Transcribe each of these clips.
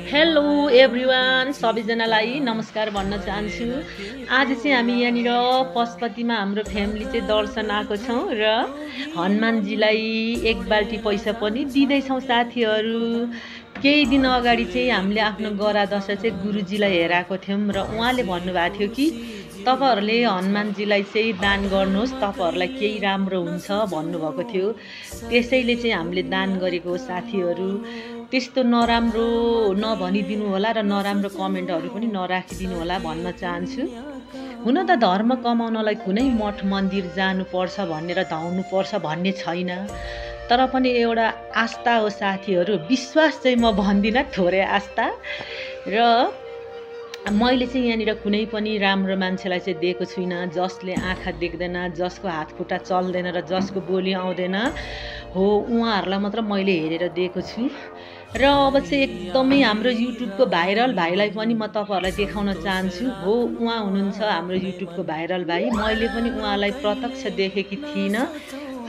Hello everyone, सबैजनालाई नमस्कार भन्न चाहन्छु। आज चाहिँ हामी यहाँनिर पशुपतिमा हाम्रो फ्यामिली चाहिँ दर्शन आएको छौँ र हनुमानजीलाई एक बाल्टी पैसा पनि दिँदैछौँ साथीहरू। केही दिन अगाडि चाहिँ हामीले आफ्नो गरा दशा चाहिँ गुरुजीलाई हेराएको थियौँ र उहाँले भन्नुभएको थियो कि तपाईहरूले हनुमानजीलाई चाहिँ दान गर्नुहोस्, तपाईहरूलाई केही राम्रो हुन्छ भन्नुभएको थियो। त्यसैले चाहिँ हामीले दान गरेको साथीहरू। त्यस्तो नराम्रो नभनिदिनु होला र नराम्रो कमेन्टहरू पनि नराखिदिनु होला भन्न चाहन्छु। हुन त धर्म कमाउनलाई कुनै मठ मन्दिर जानुपर्छ भनेर धाउनुपर्छ भन्ने छैन, तर पनि एउटा आस्था हो साथीहरू। विश्वास चाहिँ म भन्दिनँ, थोरै आस्था। र मैले चाहिँ यहाँनिर कुनै पनि राम्रो मान्छेलाई चाहिँ दिएको छुइनँ जसले आँखा देख्दैन, जसको हात खुट्टा चल्दैन र जसको बोली आउँदैन हो, उहाँहरूलाई मात्र मैले हेरेर दिएको छु। र अब चाहिँ एकदमै हाम्रो युट्युबको भाइरल भाइलाई पनि म तपाईँहरूलाई देखाउन चाहन्छु। हो, उहाँ हुनुहुन्छ हाम्रो युट्युबको भाइरल भाइ। मैले पनि उहाँलाई प्रत्यक्ष देखेकी थिइनँ,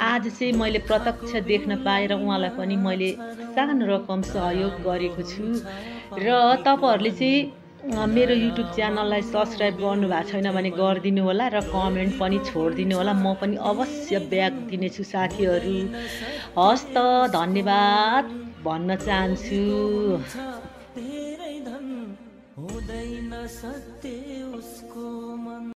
आज चाहिँ मैले प्रत्यक्ष देख्न पाएर उहाँलाई पनि मैले सानो रकम सहयोग गरेको छु। र तपाईँहरूले चाहिँ मेरो युट्युब च्यानललाई सब्सक्राइब गर्नुभएको छैन भने गरिदिनु होला र कमेन्ट पनि छोडिदिनु होला। म पनि अवश्य ब्याक दिनेछु साथीहरू। हस् त, धन्यवाद भन्न चाहन्छु।